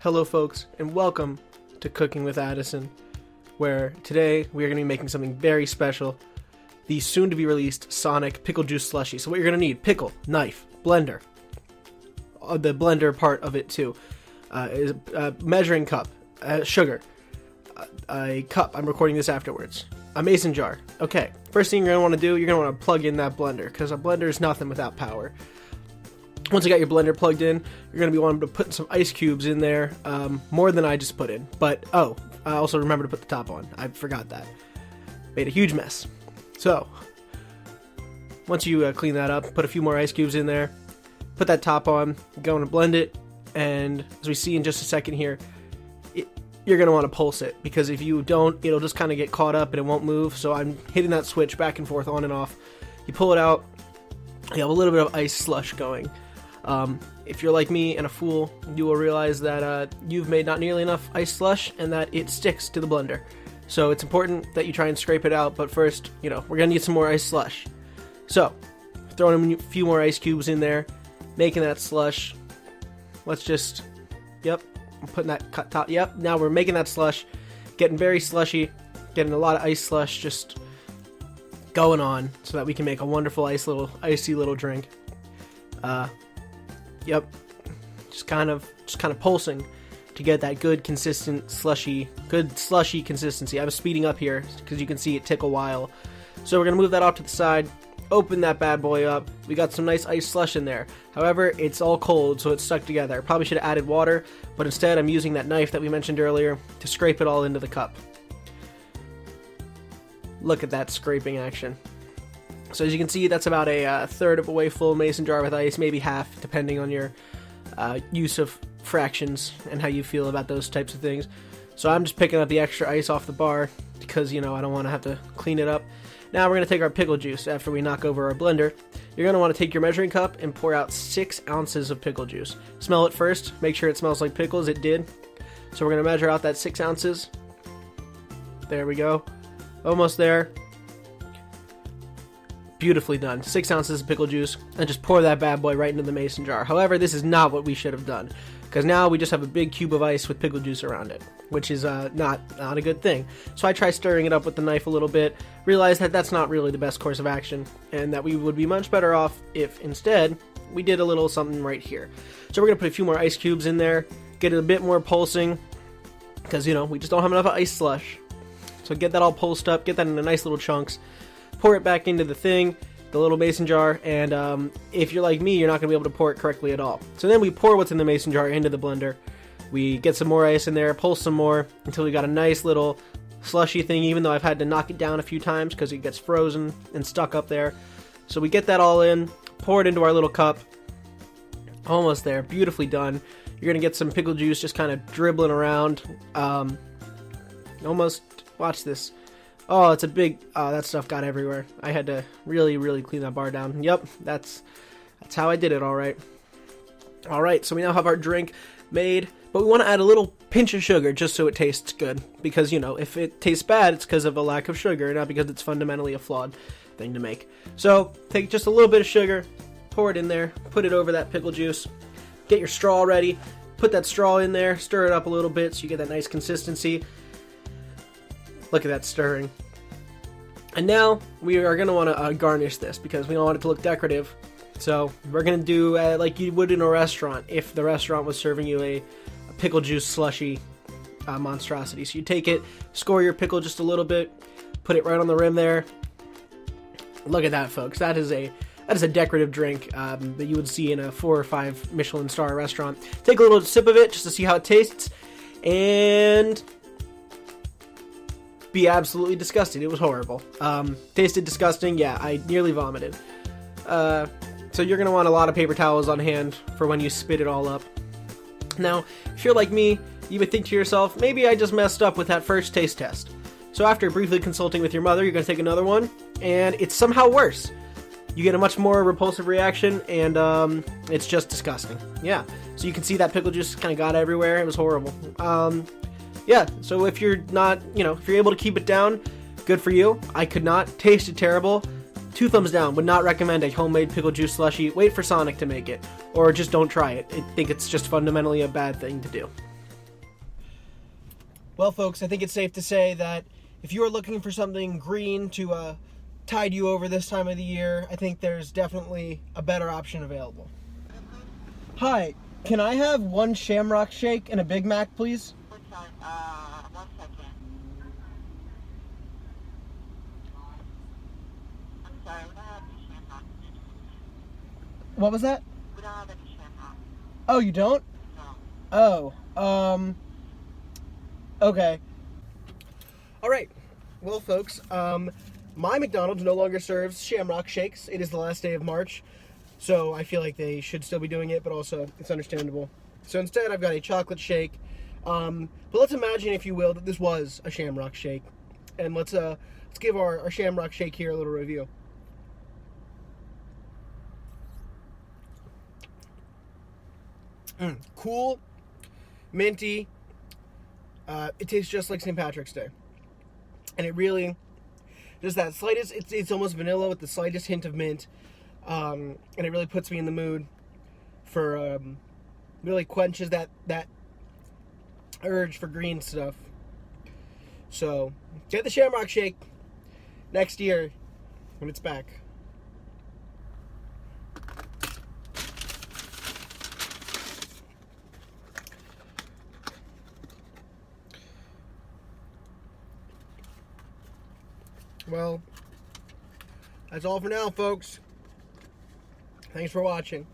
Hello folks, and welcome to Cooking with Addison, where today we are going to be making something very special, the soon-to-be-released Sonic Pickle Juice Slushie. So what you're going to need, pickle, knife, blender, the blender part of it too, is a measuring cup, sugar, a cup, I'm recording this afterwards, a mason jar. Okay, first thing you're going to want to do, you're going to want to plug in that blender, because a blender is nothing without power. Once you got your blender plugged in, you're going to be wanting to put some ice cubes in there, more than I just put in. But, I also remember to put the top on. I forgot that. Made a huge mess. So, once you clean that up, put a few more ice cubes in there, put that top on, go to blend it, and as we see in just a second here, you're going to want to pulse it, because if you don't, it'll just kind of get caught up and it won't move. So I'm hitting that switch back and forth, on and off. You pull it out, you have a little bit of ice slush going. If you're like me and a fool, you will realize that you've made not nearly enough ice slush and that it sticks to the blender. So it's important that you try and scrape it out, but first, we're going to need some more ice slush. So, throwing a few more ice cubes in there, making that slush. Let's just, I'm putting that cut top, now we're making that slush, getting very slushy, getting a lot of ice slush just going on so that we can make a wonderful icy little drink. Just kind of pulsing to get that good slushy consistency. I was speeding up here because you can see it take a while. So we're gonna move that off to the side, open that bad boy up. We got some nice ice slush in there. However, it's all cold, so it's stuck together. Probably should have added water, but instead I'm using that knife that we mentioned earlier to scrape it all into the cup. Look at that scraping action. So as you can see, that's about a third of a way full mason jar with ice, maybe half, depending on your use of fractions and how you feel about those types of things. So I'm just picking up the extra ice off the bar because, I don't want to have to clean it up. Now we're going to take our pickle juice after we knock over our blender. You're going to want to take your measuring cup and pour out 6 ounces of pickle juice. Smell it first. Make sure it smells like pickles. It did. So we're going to measure out that 6 ounces. There we go. Almost there. Beautifully done. 6 ounces of pickle juice, and just pour that bad boy right into the mason jar. However, this is not what we should have done, because now we just have a big cube of ice with pickle juice around it, which is not a good thing. So I try stirring it up with the knife a little bit, realized that that's not really the best course of action, and that we would be much better off if instead we did a little something right here. So we're going to put a few more ice cubes in there, get it a bit more pulsing, because we just don't have enough ice slush. So get that all pulsed up, get that into nice little chunks. Pour it back into the little mason jar, and if you're like me, you're not going to be able to pour it correctly at all. So then we pour what's in the mason jar into the blender. We get some more ice in there, pulse some more, until we got a nice little slushy thing, even though I've had to knock it down a few times because it gets frozen and stuck up there. So we get that all in, pour it into our little cup. Almost there, beautifully done. You're going to get some pickle juice just kind of dribbling around. Almost, watch this. Oh, it's a big, that stuff got everywhere. I had to really, really clean that bar down. Yep, that's how I did it, alright. Alright, so we now have our drink made, but we want to add a little pinch of sugar just so it tastes good. Because, if it tastes bad, it's because of a lack of sugar, not because it's fundamentally a flawed thing to make. So, take just a little bit of sugar, pour it in there, put it over that pickle juice, get your straw ready, put that straw in there, stir it up a little bit so you get that nice consistency. Look at that stirring. And now we are going to want to garnish this because we don't want it to look decorative. So we're going to do like you would in a restaurant if the restaurant was serving you a pickle juice slushy monstrosity. So you take it, score your pickle just a little bit, put it right on the rim there. Look at that, folks. That is a decorative drink that you would see in a 4 or 5 Michelin star restaurant. Take a little sip of it just to see how it tastes. And be absolutely disgusting. It was horrible. Tasted disgusting. Yeah, I nearly vomited. So you're going to want a lot of paper towels on hand for when you spit it all up. Now, if you're like me, you would think to yourself, maybe I just messed up with that first taste test. So after briefly consulting with your mother, you're going to take another one, and it's somehow worse. You get a much more repulsive reaction, and it's just disgusting. Yeah, so you can see that pickle juice kind of got everywhere. It was horrible. Yeah, so if you're not, if you're able to keep it down, good for you. I could not. Tasted terrible. 2 thumbs down. Would not recommend a homemade pickle juice slushie. Wait for Sonic to make it. Or just don't try it. I think it's just fundamentally a bad thing to do. Well, folks, I think it's safe to say that if you are looking for something green to tide you over this time of the year, I think there's definitely a better option available. Hi, can I have one Shamrock Shake and a Big Mac, please? One second. I'm sorry, we don't have any shamrock. What was that? We don't have any shamrock. Oh, you don't? No. Oh, okay. All right. Well, folks, my McDonald's no longer serves Shamrock Shakes. It is the last day of March, so I feel like they should still be doing it, but also it's understandable. So instead, I've got a chocolate shake. But let's imagine, if you will, that this was a Shamrock Shake, and let's give our Shamrock Shake here a little review. Cool, minty. It tastes just like St. Patrick's Day, and it really just that slightest. It's almost vanilla with the slightest hint of mint, and it really puts me in the mood for really quenches that urge for green stuff. So get the Shamrock Shake next year when it's back. Well, that's all for now, folks. Thanks for watching.